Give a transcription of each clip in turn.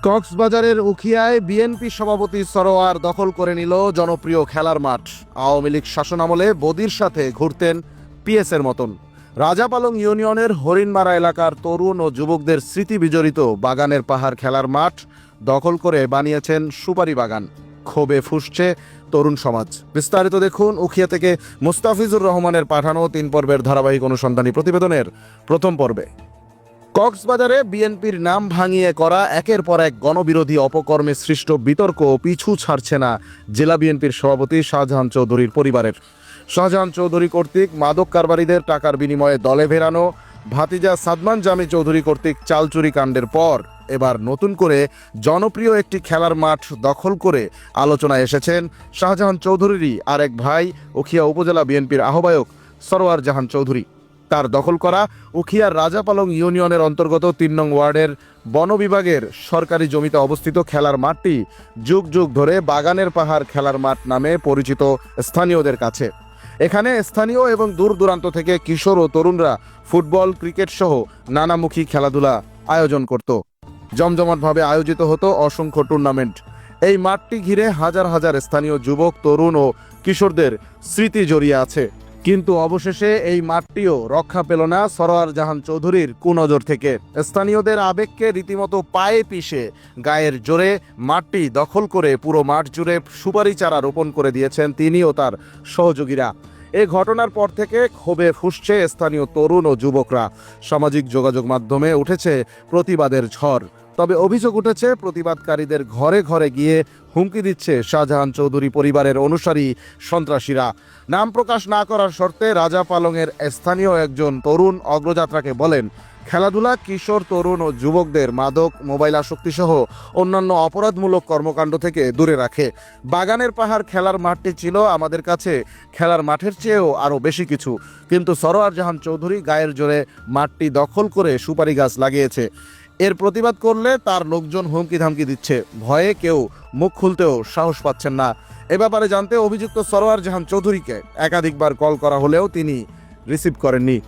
কক্সবাজারের উখিয়ায় বিএনপি সভাপতি সরোয়ার দখল করে নিল জনপ্রিয় খেলার মাঠ। আওয়ামী লীগ শাসনামলে বদির সাথে ঘুরতেন পিএসের মতন। রাজাপালং ইউনিয়নের হরিণমারা এলাকার তরুণ ও যুবকদের স্মৃতি বিজড়িত বাগানের পাহাড় খেলার মাঠ দখল করে বানিয়েছেন সুপারি বাগান। ক্ষোভে ফুঁসছে তরুণ সমাজ। বিস্তারিত দেখুন উখিয়া থেকে মুস্তাফিজুর রহমানের পাঠানো 3 পর্বের ধারাবাহিক অনুসন্ধানী প্রতিবেদনের প্রথম পর্বে। কক্সবাজারে বিএনপির নাম ভাঙিয়ে করা একের পর এক গণবিরোধী অপকর্মে সৃষ্ট বিতর্ক পিছু ছাড়ছে না জেলা বিএনপির সভাপতি শাহজাহান চৌধুরীর পরিবারের। শাহজাহান চৌধুরী কর্তৃক মাদক কারবারিদের টাকার বিনিময়ে দলে ফেরানো, ভাতিজা সাদমান জামি চৌধুরী কর্তৃক চাল চুরি কাণ্ডের পর এবার নতুন করে জনপ্রিয় একটি খেলার মাঠ দখল করে আলোচনায় এসেছেন শাহজাহান চৌধুরীরই আরেক ভাই উখিয়া উপজেলা বিএনপির আহ্বায়ক সরোয়ার জাহান চৌধুরী। তার দখল করা উখিয়ার রাজাপালং ইউনিয়নের অন্তর্গত 3 নং ওয়ার্ডের বন বিভাগের সরকারি জমিতে অবস্থিত খেলার মাঠটি যুগ যুগ ধরে বাগানের পাহাড় খেলার মাঠ নামে পরিচিত স্থানীয়দের কাছে। এখানে স্থানীয় এবং দূর দূরান্ত থেকে কিশোর ও তরুণরা ফুটবল, ক্রিকেট সহ নানামুখী খেলাধুলা আয়োজন করত। জমজমাটভাবে আয়োজিত হতো অসংখ্য টুর্নামেন্ট। এই মাঠটি ঘিরে হাজার হাজার স্থানীয় যুবক, তরুণ ও কিশোরদের স্মৃতি জড়িয়ে আছে। কিন্তু অবশেষে এই মাঠটিও রক্ষা পেল না সরোয়ার জাহান চৌধুরীর কুনজর থেকে। স্থানীয়দের আবেগকে রীতিমতো পায়ে পিষে গায়ের জোরে মাঠটি দখল করে পুরো মাঠ জুড়ে সুপারি চারা রোপণ করে দিয়েছেন তিনি ও তার সহযোগীরা। এই ঘটনার পর থেকে ক্ষোভে ফুঁসছে স্থানীয় তরুণ ও যুবকরা। সামাজিক যোগাযোগ মাধ্যমে উঠেছে প্রতিবাদের ঝড়। তবে অভিযোগ উঠেছে প্রতিবাদকারীদের ঘরে ঘরে গিয়ে হুমকি দিচ্ছে শাহজাহান চৌধুরী পরিবারের অনুসারী সন্ত্রাসীরা। নাম প্রকাশ না করার শর্তে রাজাপালংয়ের স্থানীয় একজন তরুণ অগ্রযাত্রাকে বলেন, খেলাধুলা, কিশোর, তরুণ ও যুবকদের মাদক, মোবাইল আসক্তি সহ অন্যান্য অপরাধমূলক কর্মকাণ্ড থেকে দূরে রাখে। বাগানের পাহাড় খেলার মাঠটি ছিল আমাদের কাছে খেলার মাঠের চেয়েও আরও বেশি কিছু। কিন্তু সরোয়ার জাহান চৌধুরী গায়ের জোরে মাঠটি দখল করে সুপারি গাছ লাগিয়েছে। এর প্রতিবাদ করলে তার লোকজন হুমকি ধামকি দিচ্ছে। ভয়ে কেউ মুখ খুলতেও সাহস পাচ্ছেন না। এ ব্যাপারে জানতে অভিযুক্ত সরোয়ার জাহান চৌধুরীকে একাধিকবার কল করা হলেও তিনি রিসিভ করেননি।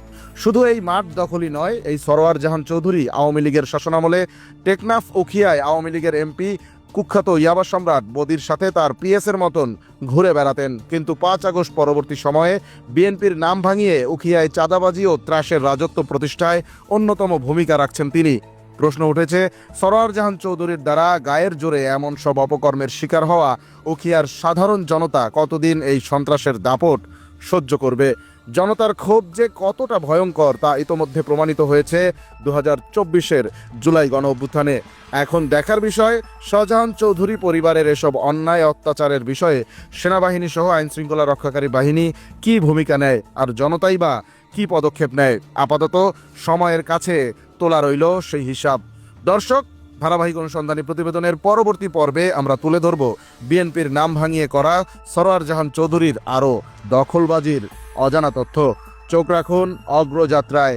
শুধু এই মাঠ দখলই নয়, এই সরোয়ার জাহান চৌধুরী আওয়ামী লীগের শাসনামলে টেকনাফ উখিয়ায় আওয়ামী লীগের এমপি, কুখ্যাত ইয়াবা সম্রাট বদির সাথে তার পিএসের মতন ঘুরে বেড়াতেন। কিন্তু 5 আগস্ট পরবর্তী সময়ে বিএনপির নাম ভাঙিয়ে উখিয়ায় চাঁদাবাজি ও ত্রাসের রাজত্ব প্রতিষ্ঠায় অন্যতম ভূমিকা রাখছেন তিনি। প্রশ্ন উঠেছে, সরোয়ার জাহান চৌধুরীর দ্বারা গায়ের জোরে এমন সব অপকর্মের শিকার হওয়া উখিয়ার সাধারণ জনতা কতদিন এই সন্ত্রাসের দাপট সহ্য করবে? জনতার ক্ষোভ যে কতটা ভয়ঙ্কর তা ইতোমধ্যে প্রমাণিত হয়েছে 2024-এর জুলাই গণ অভ্যুত্থানে। এখন দেখার বিষয়, শাহজাহান চৌধুরী পরিবারের এসব অন্যায় অত্যাচারের বিষয়ে সেনাবাহিনী সহ আইনশৃঙ্খলা রক্ষাকারী বাহিনী কী ভূমিকা নেয়, আর জনতাই বা কী পদক্ষেপ নেয়? আপাতত সময়ের কাছে তোলা রইল সেই হিসাব। দর্শক, ধারাবাহিক অনুসন্ধানী প্রতিবেদনের পরবর্তী পর্বে আমরা তুলে ধরব বিএনপির নাম ভাঙিয়ে করা সরোয়ার জাহান চৌধুরীর আরও দখলবাজির অজানা তথ্য। চোখ রাখুন অগ্রযাত্রায়।